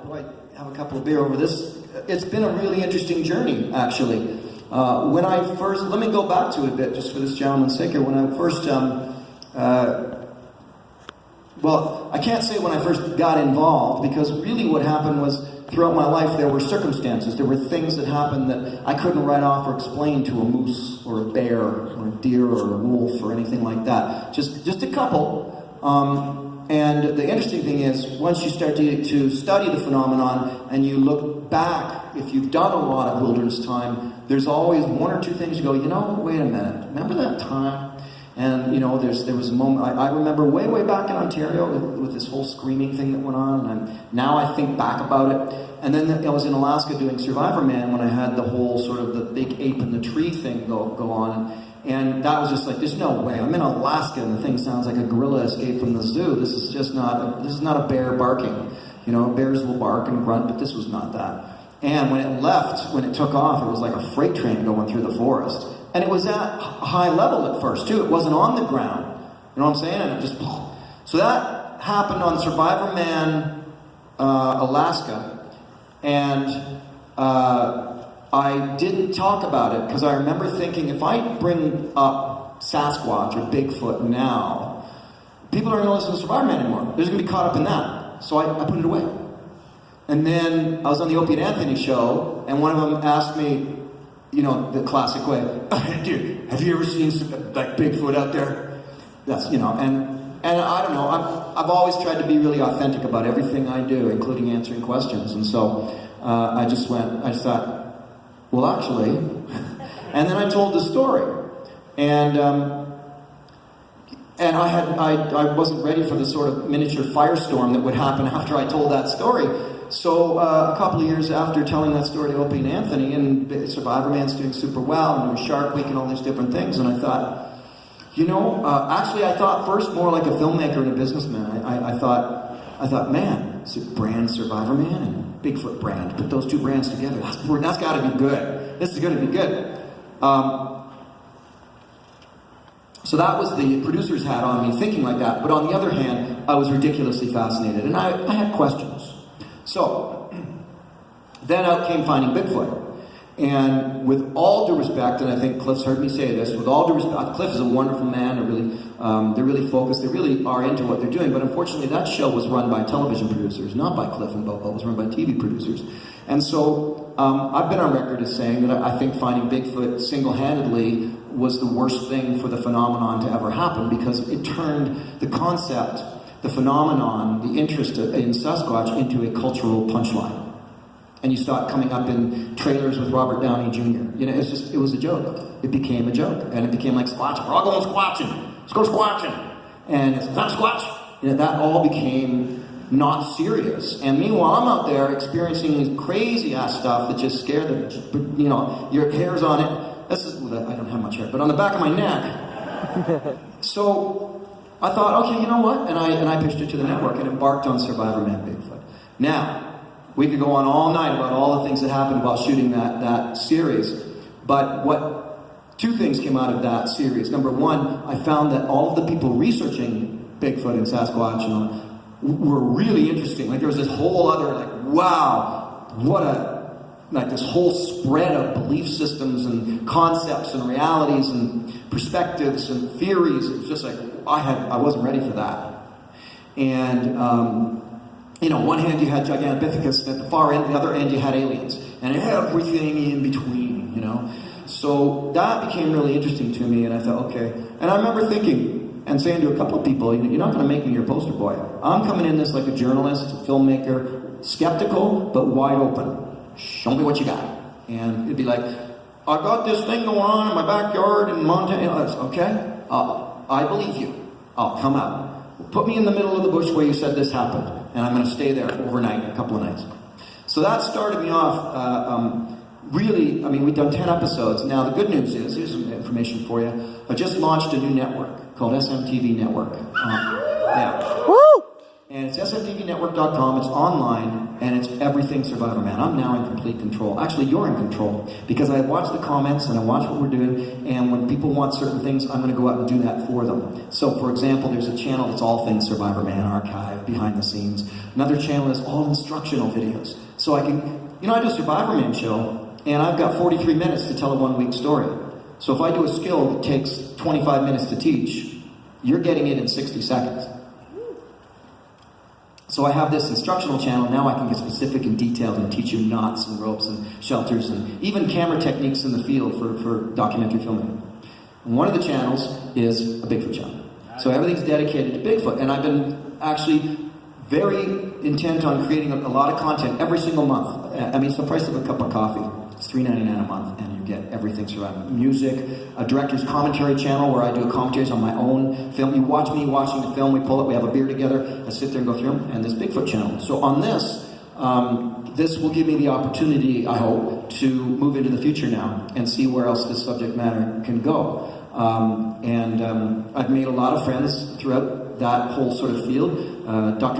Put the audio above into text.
boy, have a couple of beer over this. It's been a really interesting journey, actually. When I first, let me go back to it a bit, just for this gentleman's sake here. When I first, well, I can't say when I first got involved, because really what happened was, throughout my life, there were circumstances, there were things that happened that I couldn't write off or explain to a moose, or a bear, or a deer, or a wolf, or anything like that. Just a couple. And the interesting thing is, once you start to study the phenomenon, and you look back, if you've done a lot of wilderness time, there's always one or two things you go, you know, wait a minute, remember that time? And, you know, there was a moment, I remember way back in Ontario with this whole screaming thing that went on, and now I think back about it. And then I was in Alaska doing Survivorman when I had the whole sort of the big ape in the tree thing go on. And that was just like, there's no way. I'm in Alaska and the thing sounds like a gorilla escaped from the zoo. This is not a bear barking. You know, bears will bark and grunt, but this was not that. And when it took off, it was like a freight train going through the forest. And it was at high level at first, too. It wasn't on the ground. You know what I'm saying? And it just... So that happened on Survivorman, Alaska. And I didn't talk about it because I remember thinking, if I bring up Sasquatch or Bigfoot now, people aren't going to listen to Survivorman anymore. They're just going to be caught up in that. So I put it away. And then I was on the Opie and Anthony show, and one of them asked me, you know, the classic way, dude, have you ever seen like Bigfoot out there? That's, you know, and I don't know, I've always tried to be really authentic about everything I do, including answering questions. And so I thought, well, actually, and then I told the story, and I wasn't ready for the sort of miniature firestorm that would happen after I told that story. So a couple of years after telling that story to Opie and Anthony, and Survivorman's doing super well, and doing Shark Week and all these different things, and I thought, you know, actually I thought first more like a filmmaker and a businessman. I thought, man, brand Survivorman and Bigfoot brand, put those two brands together, that's got to be good. This is going to be good. So that was the producer's hat on me, thinking like that. But on the other hand, I was ridiculously fascinated, and I had questions. So then out came Finding Bigfoot. And with all due respect, and I think Cliff's heard me say this, with all due respect, Cliff is a wonderful man. They're really focused. They really are into what they're doing. But unfortunately, that show was run by television producers, not by Cliff and Bobo. It was run by TV producers. And so I've been on record as saying that I think Finding Bigfoot single-handedly was the worst thing for the phenomenon to ever happen, because it turned the concept, the phenomenon, the interest in Sasquatch into a cultural punchline. And you start coming up in trailers with Robert Downey Jr. You know, it was a joke. It became a joke. And it became like Squatch. We're all going squatching. Let's go squatching. And it's not Squatch. You know, that all became not serious. And meanwhile, I'm out there experiencing this crazy ass stuff that just scared the, you know, your hair's on it. I don't have much hair, but on the back of my neck. So I thought, okay, you know what? And I pitched it to the network and embarked on Survivorman Bigfoot. Now, we could go on all night about all the things that happened while shooting that series. But two things came out of that series. Number one, I found that all of the people researching Bigfoot and Sasquatch, you know, were really interesting. Like there was this whole other, like, wow, this whole spread of belief systems and concepts and realities and perspectives and theories. It was just like, I wasn't ready for that. And, you know, one hand you had Gigantopithecus, and at the far end, the other end you had aliens, and everything in between, you know. So that became really interesting to me, and I thought, okay. And I remember thinking and saying to a couple of people, you're not going to make me your poster boy. I'm coming in this like a journalist, a filmmaker, skeptical, but wide open. Show me what you got. And it'd be like, I got this thing going on in my backyard in Montana. Okay, I believe you. I'll come out. Put me in the middle of the bush where you said this happened. And I'm going to stay there overnight, a couple of nights. So that started me off, really, I mean, we've done 10 episodes. Now, the good news is, here's some information for you. I just launched a new network called SMTV Network. Yeah. Woo! And it's smtvnetwork.com, it's online, and it's everything Survivorman. I'm now in complete control. Actually, you're in control, because I watch the comments and I watch what we're doing, and when people want certain things, I'm going to go out and do that for them. So, for example, there's a channel that's all things Survivorman archive, behind the scenes. Another channel is all instructional videos. So I can, I do a Survivorman show, and I've got 43 minutes to tell a 1-week story. So if I do a skill that takes 25 minutes to teach, you're getting it in 60 seconds. So I have this instructional channel, now I can get specific and detailed and teach you knots and ropes and shelters and even camera techniques in the field for documentary filming. And one of the channels is a Bigfoot channel. So everything's dedicated to Bigfoot, and I've been actually very intent on creating a lot of content every single month. I mean, it's the price of a cup of coffee. It's $3.99 a month, and you get everything surrounding music, a director's commentary channel where I do commentaries on my own film. You watch me watching the film, we pull it, we have a beer together, I sit there and go through them, and this Bigfoot channel. So on this, this will give me the opportunity, I hope, to move into the future now and see where else this subject matter can go. I've made a lot of friends throughout that whole sort of field. Dr.